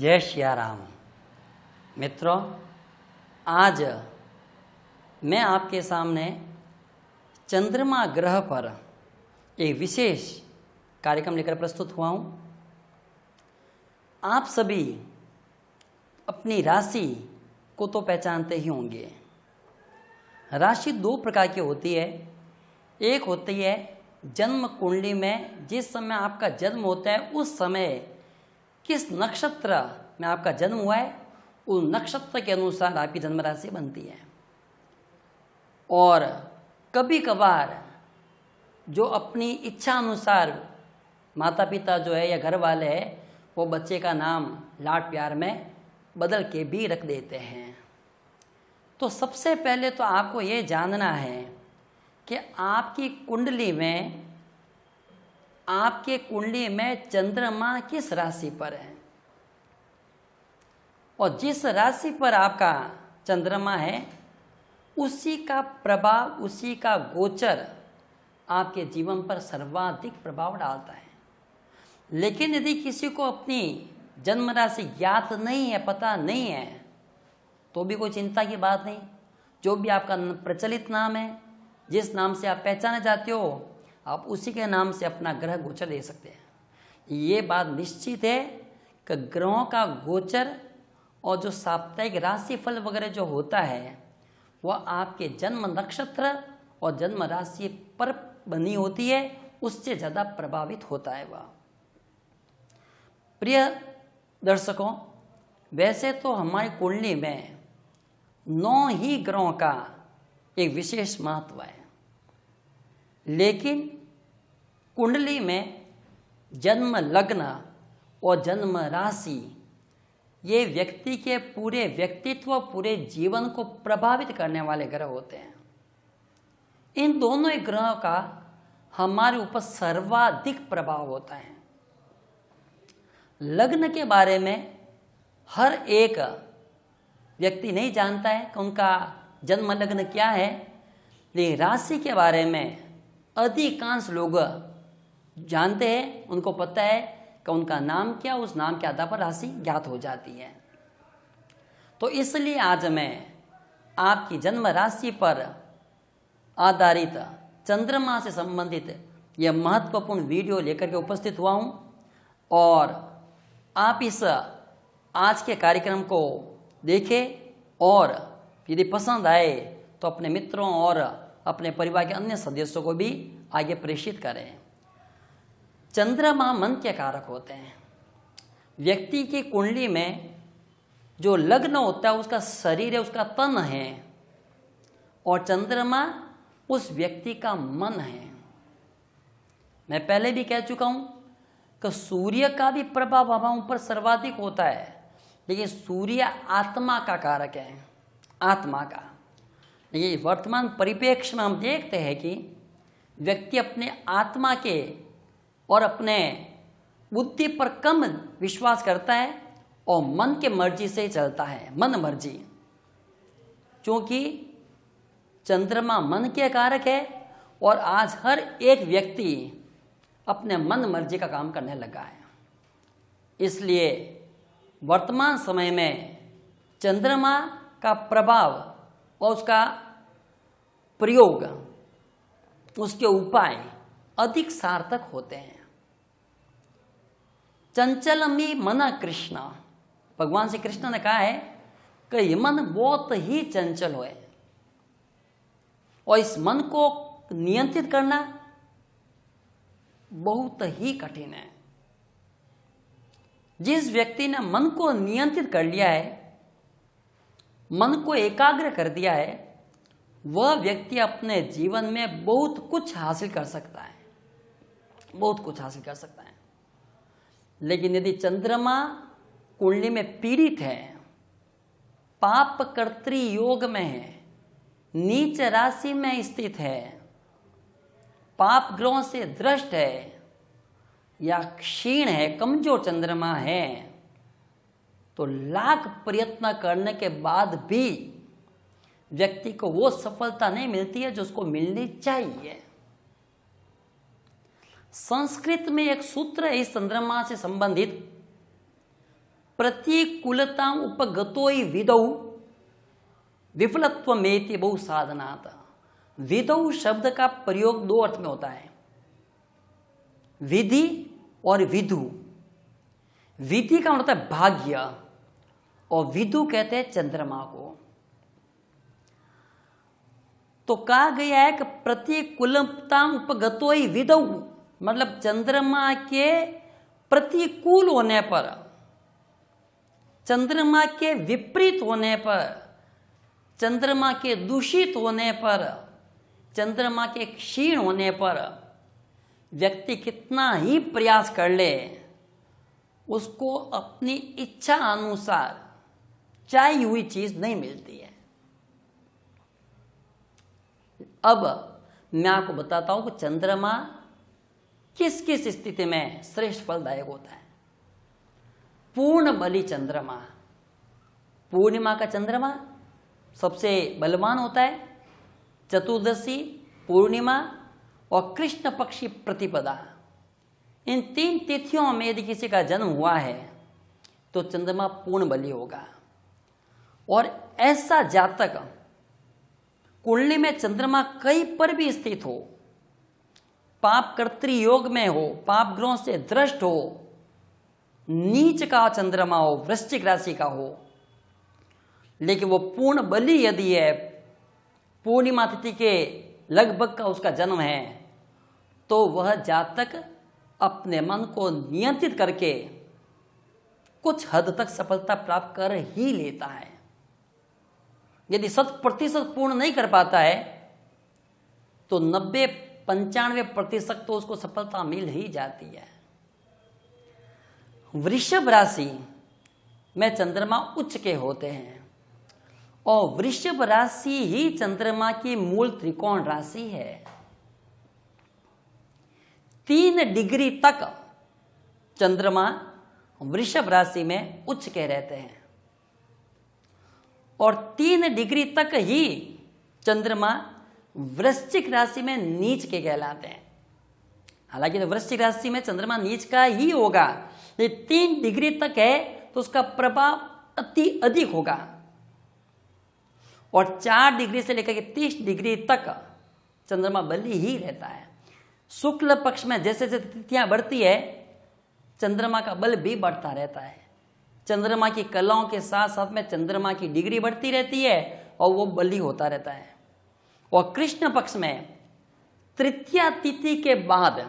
जय श्री राम। मित्रों, आज मैं आपके सामने चंद्रमा ग्रह पर एक विशेष कार्यक्रम लेकर प्रस्तुत हुआ हूँ। आप सभी अपनी राशि को तो पहचानते ही होंगे। राशि दो प्रकार की होती है। एक होती है जन्म कुंडली में जिस समय आपका जन्म होता है उस समय किस नक्षत्र में आपका जन्म हुआ है, उस नक्षत्र के अनुसार आपकी जन्म राशि बनती है। और कभी कभार जो अपनी इच्छा अनुसार माता पिता जो है या घर वाले हैं वो बच्चे का नाम लाड प्यार में बदल के भी रख देते हैं। तो सबसे पहले तो आपको ये जानना है कि आपकी कुंडली में चंद्रमा किस राशि पर है, और जिस राशि पर आपका चंद्रमा है उसी का प्रभाव, उसी का गोचर आपके जीवन पर सर्वाधिक प्रभाव डालता है। लेकिन यदि किसी को अपनी जन्म राशि ज्ञात नहीं है, पता नहीं है, तो भी कोई चिंता की बात नहीं। जो भी आपका प्रचलित नाम है, जिस नाम से आप पहचाने जाते हो, आप उसी के नाम से अपना ग्रह गोचर दे सकते हैं। ये बात निश्चित है कि ग्रहों का गोचर और जो साप्ताहिक राशिफल वगैरह जो होता है वह आपके जन्म नक्षत्र और जन्म राशि पर बनी होती है, उससे ज़्यादा प्रभावित होता है वह। प्रिय दर्शकों, वैसे तो हमारी कुंडली में 9 ही ग्रहों का एक विशेष महत्व है, लेकिन कुंडली में जन्म लग्न और जन्म राशि ये व्यक्ति के पूरे व्यक्तित्व, पूरे जीवन को प्रभावित करने वाले ग्रह होते हैं। इन दोनों ही ग्रहों का हमारे ऊपर सर्वाधिक प्रभाव होता है। लग्न के बारे में हर एक व्यक्ति नहीं जानता है कि उनका जन्म लग्न क्या है, लेकिन राशि के बारे में अधिकांश लोग जानते हैं। उनको पता है कि उनका नाम क्या, उस नाम के आधार पर राशि ज्ञात हो जाती है। तो इसलिए आज मैं आपकी जन्म राशि पर आधारित चंद्रमा से संबंधित यह महत्वपूर्ण वीडियो लेकर के उपस्थित हुआ हूँ, और आप इस आज के कार्यक्रम को देखें और यदि पसंद आए तो अपने मित्रों और अपने परिवार के अन्य सदस्यों को भी आगे प्रेषित करें। चंद्रमा मन के कारक होते हैं। व्यक्ति की कुंडली में जो लग्न होता है उसका शरीर है, उसका तन है, और चंद्रमा उस व्यक्ति का मन है। मैं पहले भी कह चुका हूं कि सूर्य का भी प्रभाव हमारे ऊपर सर्वाधिक होता है, लेकिन सूर्य आत्मा का कारक है, आत्मा का। लेकिन वर्तमान परिप्रेक्ष्य में हम देखते हैं कि व्यक्ति अपने आत्मा के और अपने बुद्धि पर कम विश्वास करता है और मन के मर्जी से ही चलता है, मन मर्जी। क्योंकि चंद्रमा मन के कारक है और आज हर एक व्यक्ति अपने मन मर्जी का काम करने लगा है। इसलिए वर्तमान समय में चंद्रमा का प्रभाव और उसका प्रयोग, उसके उपाय अधिक सार्थक होते हैं। चंचलमी मन कृष्ण, भगवान श्री कृष्ण ने कहा है कि ये मन बहुत ही चंचल है और इस मन को नियंत्रित करना बहुत ही कठिन है। जिस व्यक्ति ने मन को नियंत्रित कर लिया है, मन को एकाग्र कर दिया है, वह व्यक्ति अपने जीवन में बहुत कुछ हासिल कर सकता है, बहुत कुछ हासिल कर सकता है। लेकिन यदि चंद्रमा कुंडली में पीड़ित है, पाप कर्तृ योग में है, नीच राशि में स्थित है, पाप ग्रहों से द्रष्ट है या क्षीण है, कमजोर चंद्रमा है, तो लाख प्रयत्न करने के बाद भी व्यक्ति को वो सफलता नहीं मिलती है जो उसको मिलनी चाहिए। संस्कृत में एक सूत्र है इस चंद्रमा से संबंधित, प्रतिकूलता उपगतो ही विदौ विफलत्व मेति बहु साधनात्। विदौ शब्द का प्रयोग दो अर्थ में होता है, विधि और विधु। विधि का मतलब है भाग्य और विधु कहते हैं चंद्रमा को। तो कहा गया है कि प्रतिकूलता उपगतो ही विदौ, मतलब चंद्रमा के प्रतिकूल होने पर, चंद्रमा के विपरीत होने पर, चंद्रमा के दूषित होने पर, चंद्रमा के क्षीण होने पर व्यक्ति कितना ही प्रयास कर ले, उसको अपनी इच्छा अनुसार चाहिए हुई चीज नहीं मिलती है। अब मैं आपको बताता हूं कि चंद्रमा किस किस स्थिति में श्रेष्ठ फलदायक होता है। पूर्ण बली चंद्रमा, पूर्णिमा का चंद्रमा सबसे बलवान होता है। चतुर्दशी, पूर्णिमा और कृष्ण पक्षी प्रतिपदा, इन 3 तिथियों में यदि किसी का जन्म हुआ है तो चंद्रमा पूर्ण बली होगा। और ऐसा जातक कुंडली में चंद्रमा कहीं पर भी स्थित हो, पाप कर्तृ योग में हो, पाप ग्रहों से दृष्ट हो, नीच का चंद्रमा हो, वृश्चिक राशि का हो, लेकिन वो पूर्ण बली यदि है, पूर्णिमा तिथि के लगभग का उसका जन्म है, तो वह जातक अपने मन को नियंत्रित करके कुछ हद तक सफलता प्राप्त कर ही लेता है। यदि 100% पूर्ण नहीं कर पाता है तो 90-95% तो उसको सफलता मिल ही जाती है। वृषभ राशि में चंद्रमा उच्च के होते हैं और वृषभ राशि ही चंद्रमा की मूल त्रिकोण राशि है। 3 डिग्री तक चंद्रमा वृषभ राशि में उच्च के रहते हैं और 3 डिग्री तक ही चंद्रमा वृश्चिक राशि में नीच के कहलाते हैं। हालांकि वृश्चिक राशि में चंद्रमा नीच का ही होगा, ये 3 डिग्री तक है तो उसका प्रभाव अति अधिक होगा और 4 डिग्री से लेकर के 30 डिग्री तक चंद्रमा बली ही रहता है। शुक्ल पक्ष में जैसे जैसे तिथियां बढ़ती है चंद्रमा का बल भी बढ़ता रहता है। चंद्रमा की कलाओं के साथ साथ में चंद्रमा की डिग्री बढ़ती रहती है और वो बली होता रहता है। और कृष्ण पक्ष में तृतीया तिथि के बाद,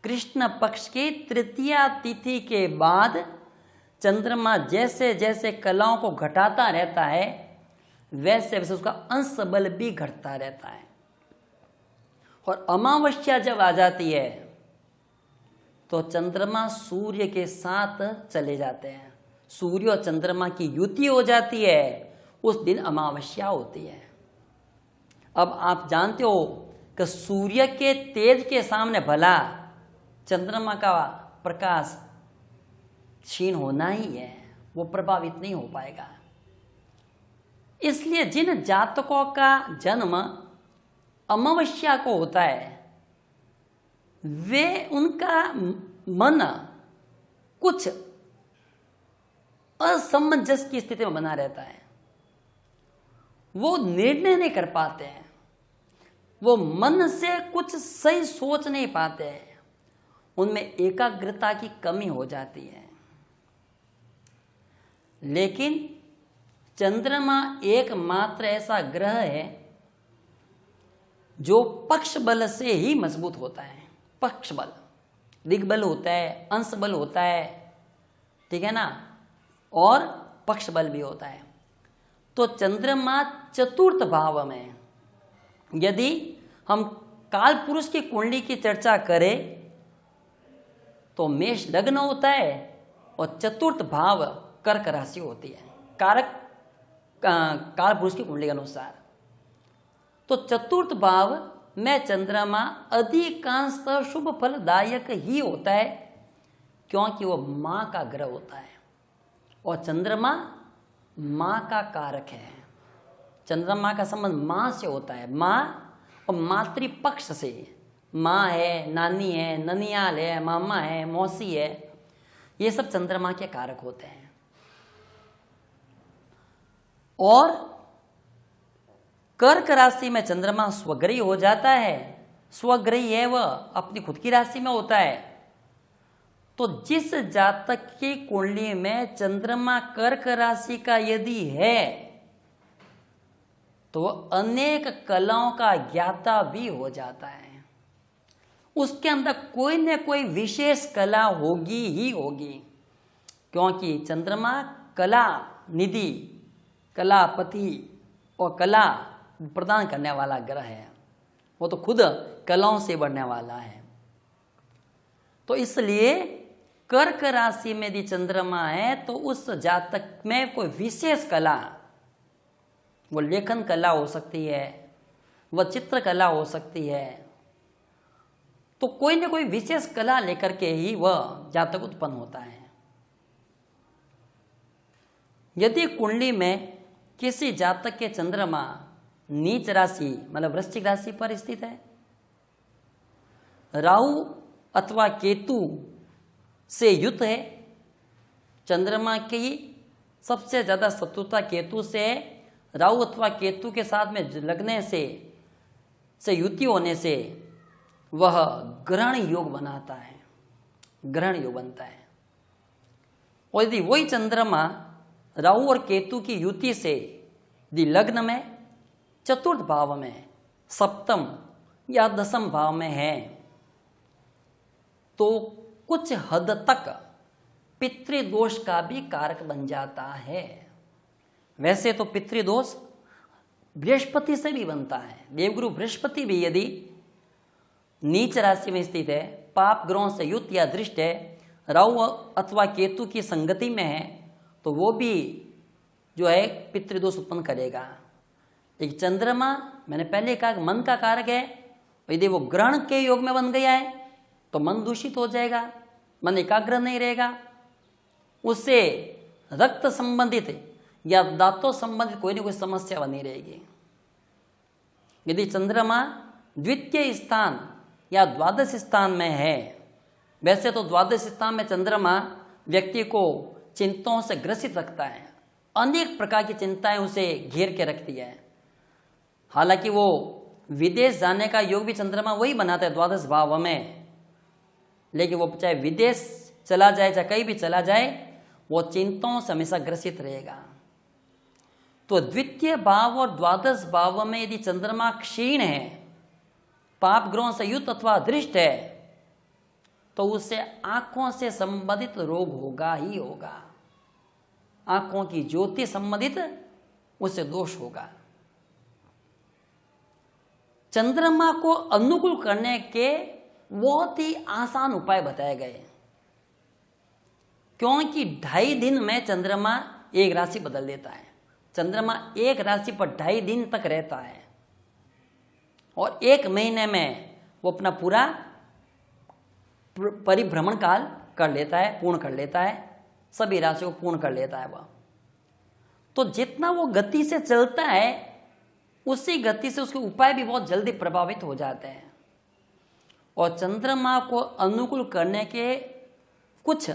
कृष्ण पक्ष की तृतीया तिथि के बाद चंद्रमा जैसे जैसे कलाओं को घटाता रहता है वैसे वैसे उसका अंश बल भी घटता रहता है। और अमावस्या जब आ जाती है तो चंद्रमा सूर्य के साथ चले जाते हैं, सूर्य और चंद्रमा की युति हो जाती है, उस दिन अमावस्या होती है। अब आप जानते हो कि सूर्य के तेज के सामने भला चंद्रमा का प्रकाश क्षीण होना ही है, वो प्रभावित नहीं हो पाएगा। इसलिए जिन जातकों का जन्म अमावस्या को होता है वे, उनका मन कुछ असमंजस की स्थिति में बना रहता है, वो निर्णय नहीं कर पाते हैं, वो मन से कुछ सही सोच नहीं पाते हैं, उनमें एकाग्रता की कमी हो जाती है। लेकिन चंद्रमा एकमात्र ऐसा ग्रह है जो पक्ष बल से ही मजबूत होता है। पक्ष बल, दिग्बल होता है, अंश बल होता है, ठीक है ना, और पक्ष बल भी होता है। तो चंद्रमा चतुर्थ भाव में, यदि हम काल पुरुष की कुंडली की चर्चा करें तो मेष लग्न होता है और चतुर्थ भाव कर्क राशि होती है, कारक काल पुरुष की कुंडली के अनुसार। तो चतुर्थ भाव में चंद्रमा अधिकांशतः शुभ फलदायक ही होता है क्योंकि वो मां का ग्रह होता है और चंद्रमा मां का कारक है। चंद्रमा का संबंध मां से होता है, मां और मातृपक्ष से। मां है, नानी है, ननियाल है, मामा है, मौसी है, ये सब चंद्रमा के कारक होते हैं। और कर्क राशि में चंद्रमा स्वग्रही हो जाता है, स्वग्रही है वह अपनी खुद की राशि में होता है, तो जिस जातक की कुंडली में चंद्रमा कर्क राशि का यदि है तो अनेक कलाओं का ज्ञाता भी हो जाता है। उसके अंदर कोई न कोई विशेष कला होगी ही होगी, क्योंकि चंद्रमा कला निधि, कलापति और कला प्रदान करने वाला ग्रह है। वो तो खुद कलाओं से बढ़ने वाला है। तो इसलिए कर्क राशि में यदि चंद्रमा है तो उस जातक में कोई विशेष कला, वो लेखन कला हो सकती है, वह चित्रकला हो सकती है, तो कोई न कोई विशेष कला लेकर के ही वह जातक उत्पन्न होता है। यदि कुंडली में किसी जातक के चंद्रमा नीच राशि मतलब वृश्चिक राशि पर स्थित है, राहु अथवा केतु से युक्त है, चंद्रमा की सबसे ज्यादा शत्रुता केतु से, राहु अथवा केतु के साथ में लगने से युति होने से वह ग्रहण योग बनाता है, ग्रहण योग बनता है। और यदि वही चंद्रमा राहु और केतु की युति से यदि लग्न में, चतुर्थ भाव में, सप्तम या दसम भाव में है तो कुछ हद तक पितृदोष का भी कारक बन जाता है। वैसे तो पितृदोष बृहस्पति से भी बनता है। देवगुरु बृहस्पति भी यदि नीच राशि में स्थित है, पाप ग्रहों से युक्त या दृष्ट है, राहु अथवा केतु की संगति में है, तो वो भी जो है पितृदोष उत्पन्न करेगा। लेकिन चंद्रमा मैंने पहले कहा मन का कारक है, यदि वो ग्रहण के योग में बन गया है तो मन दूषित हो जाएगा, मन एकाग्र नहीं रहेगा, उससे रक्त संबंधित या दांतों संबंधित कोई ना कोई समस्या बनी रहेगी। यदि चंद्रमा द्वितीय स्थान या द्वादश स्थान में है, वैसे तो द्वादश स्थान में चंद्रमा व्यक्ति को चिंताओं से ग्रसित रखता है, अनेक प्रकार की चिंताएं उसे घेर के रखती है। हालांकि वो विदेश जाने का योग भी चंद्रमा वही बनाता है द्वादश भाव में, लेकिन वो चाहे विदेश चला जाए चाहे कहीं भी चला जाए, वो चिंताओं से हमेशा ग्रसित रहेगा। तो द्वितीय भाव और द्वादश भाव में यदि चंद्रमा क्षीण है, पाप ग्रहों से युक्त अथवा दृष्ट है, तो उससे आंखों से संबंधित रोग होगा ही होगा, आंखों की ज्योति संबंधित उससे दोष होगा। चंद्रमा को अनुकूल करने के बहुत ही आसान उपाय बताए गए, क्योंकि 2.5 दिन में चंद्रमा एक राशि बदल देता है। चंद्रमा एक राशि पर 2.5 दिन तक रहता है और 1 महीने में वो अपना पूरा परिभ्रमण काल कर लेता है, पूर्ण कर लेता है, सभी राशियों को पूर्ण कर लेता है वह। तो जितना वो गति से चलता है उसी गति से उसके उपाय भी बहुत जल्दी प्रभावित हो जाते हैं। और चंद्रमा को अनुकूल करने के कुछ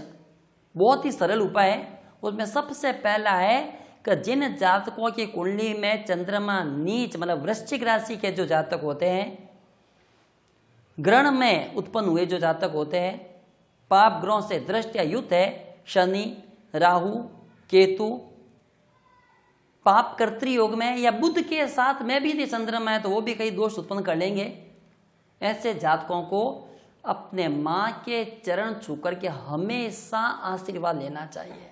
बहुत ही सरल उपाय है। उसमें सबसे पहला है कि जिन जातकों की कुंडली में चंद्रमा नीच मतलब वृश्चिक राशि के जो जातक होते हैं, ग्रहण में उत्पन्न हुए जो जातक होते हैं, पाप ग्रहों से दृष्ट या युक्त है, शनि, राहु, केतु, पाप कर्तृ योग में या बुध के साथ में भी यदि चंद्रमा है तो वो भी कई दोष उत्पन्न कर लेंगे। ऐसे जातकों को अपने माँ के चरण छूकर के हमेशा आशीर्वाद लेना चाहिए।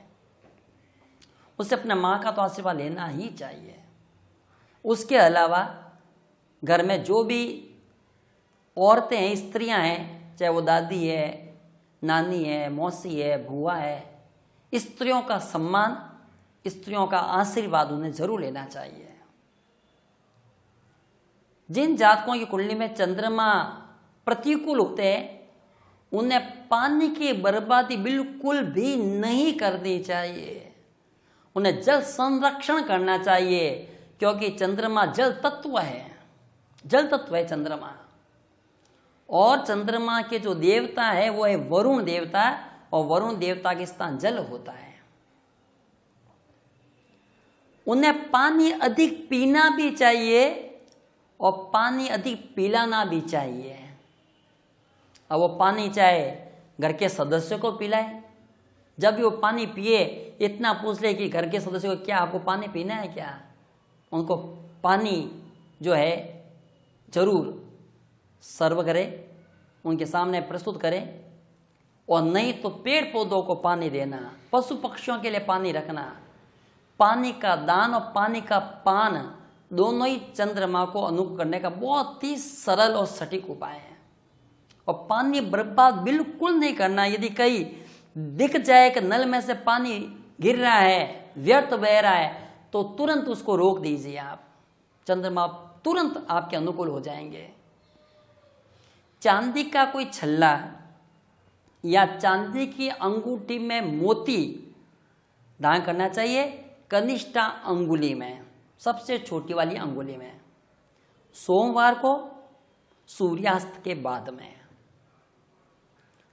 उससे अपने माँ का तो आशीर्वाद लेना ही चाहिए। उसके अलावा घर में जो भी औरतें हैं, स्त्रियां हैं, चाहे वो दादी है, नानी है, मौसी है, बुआ है, स्त्रियों का सम्मान, स्त्रियों का आशीर्वाद उन्हें जरूर लेना चाहिए। जिन जातकों की कुंडली में चंद्रमा प्रतिकूल होते हैं उन्हें पानी की बर्बादी बिल्कुल भी नहीं करनी चाहिए। उन्हें जल संरक्षण करना चाहिए, क्योंकि चंद्रमा जल तत्व है, जल तत्व है चंद्रमा। और चंद्रमा के जो देवता है वो है वरुण देवता, और वरुण देवता के स्थान जल होता है। उन्हें पानी अधिक पीना भी चाहिए और पानी अधिक पिलाना भी चाहिए। अब वो पानी चाहे घर के सदस्यों को पिलाए, जब भी वो पानी पिए इतना पूछ ले कि घर के सदस्यों को क्या आपको पानी पीना है क्या, उनको पानी जो है जरूर सर्व करे, उनके सामने प्रस्तुत करें। और नहीं तो पेड़ पौधों को पानी देना, पशु पक्षियों के लिए पानी रखना। पानी का दान और पानी का पान दोनों ही चंद्रमा को अनुकूल करने का बहुत ही सरल और सटीक उपाय है। और पानी बर्बाद बिल्कुल नहीं करना। यदि कहीं दिख जाए कि नल में से पानी गिर रहा है, व्यर्थ बह रहा है, तो तुरंत उसको रोक दीजिए आप, चंद्रमा तुरंत आपके अनुकूल हो जाएंगे। चांदी का कोई छल्ला या चांदी की अंगूठी में मोती दान करना चाहिए, कनिष्ठा अंगुली में, सबसे छोटी वाली अंगुली में, सोमवार को सूर्यास्त के बाद में।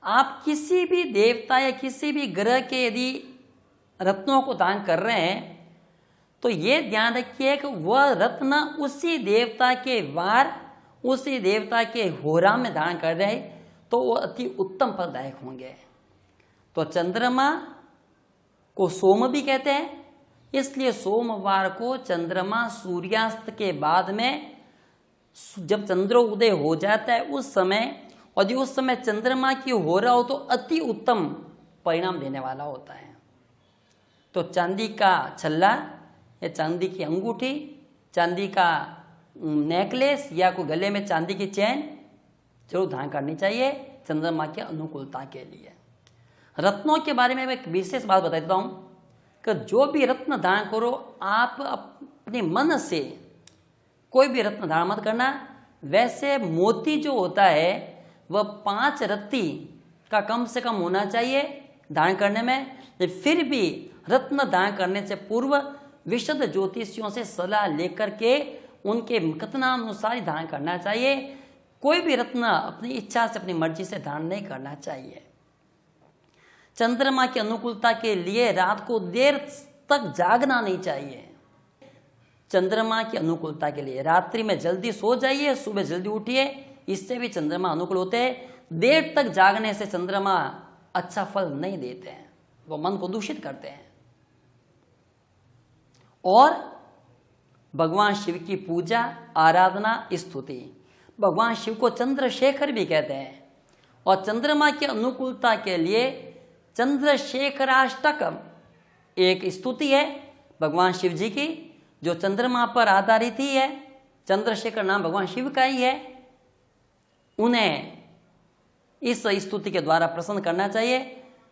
आप किसी भी देवता या किसी भी ग्रह के यदि रत्नों को दान कर रहे हैं तो ये ध्यान रखिए कि वह रत्न उसी देवता के वार, उसी देवता के होरा में दान कर रहे हैं तो वो अति उत्तम फलदायक होंगे। तो चंद्रमा को सोम भी कहते हैं, इसलिए सोमवार को चंद्रमा सूर्यास्त के बाद में जब चंद्रोदय हो जाता है उस समय, और यदि उस समय चंद्रमा की हो रहा हो तो अति उत्तम परिणाम देने वाला होता है। तो चांदी का छल्ला या चांदी की अंगूठी, चांदी का नेकलेस या कोई गले में चांदी की चैन जरूर धारण करनी चाहिए चंद्रमा की अनुकूलता के लिए। रत्नों के बारे में मैं एक विशेष बात बता देता हूँ कि जो भी रत्न धारण करो आप अपने मन से कोई भी रत्न धारण मत करना। वैसे मोती जो होता है वह 5 रत्ती का कम से कम होना चाहिए धारण करने में। फिर भी रत्न धारण करने से पूर्व विशुद्ध ज्योतिषियों से सलाह लेकर के उनके कथनानुसार ही धारण करना चाहिए। कोई भी रत्न अपनी इच्छा से, अपनी मर्जी से धारण नहीं करना चाहिए। चंद्रमा की अनुकूलता के लिए रात को देर तक जागना नहीं चाहिए। चंद्रमा की अनुकूलता के लिए रात्रि में जल्दी सो जाइए, सुबह जल्दी उठिए, इससे भी चंद्रमा अनुकूल होते हैं। देर तक जागने से चंद्रमा अच्छा फल नहीं देते हैं, वो मन को दूषित करते हैं। और भगवान शिव की पूजा, आराधना, स्तुति, भगवान शिव को चंद्रशेखर भी कहते हैं। और चंद्रमा की अनुकूलता के लिए चंद्रशेखराष्टकम एक स्तुति है भगवान शिव जी की, जो चंद्रमा पर आधारित ही है। चंद्रशेखर नाम भगवान शिव का ही है। उन्हें इस स्तुति के द्वारा प्रसन्न करना चाहिए।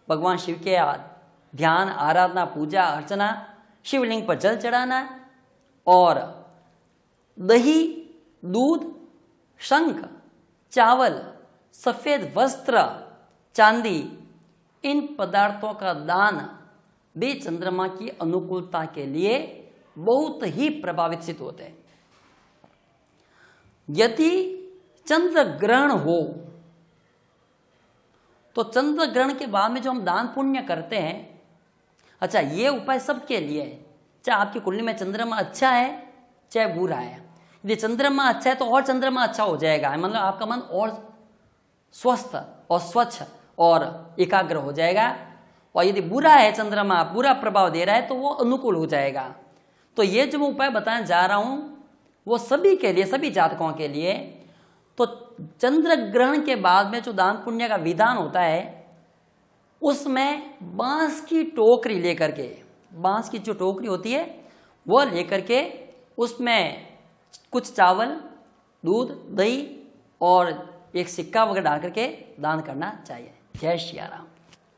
भगवान शिव के ध्यान, आराधना, पूजा अर्चना, शिवलिंग पर जल चढ़ाना और दही, दूध, शंख, चावल, सफेद वस्त्र, चांदी, इन पदार्थों का दान भी चंद्रमा की अनुकूलता के लिए बहुत ही प्रभावित सिद्ध होते हैं। यदि चंद्र ग्रहण हो तो चंद्र ग्रहण के बाद में जो हम दान पुण्य करते हैं, अच्छा ये उपाय सबके लिए है, चाहे आपकी कुंडली में चंद्रमा अच्छा है चाहे बुरा है। यदि चंद्रमा अच्छा है तो और चंद्रमा अच्छा हो जाएगा, मतलब आपका मन और स्वस्थ और स्वच्छ और एकाग्र हो जाएगा। और यदि बुरा है, चंद्रमा बुरा प्रभाव दे रहा है, तो वो अनुकूल हो जाएगा। तो ये जो मैं उपाय बताने जा रहा हूं वो सभी के लिए, सभी जातकों के लिए। तो चंद्र ग्रहण के बाद में जो दान पुण्य का विधान होता है उसमें बांस की टोकरी लेकर के, बांस की जो टोकरी होती है वो लेकर के उसमें कुछ चावल, दूध, दही और एक सिक्का वगैरह डाल करके दान करना चाहिए। जय श्री राम।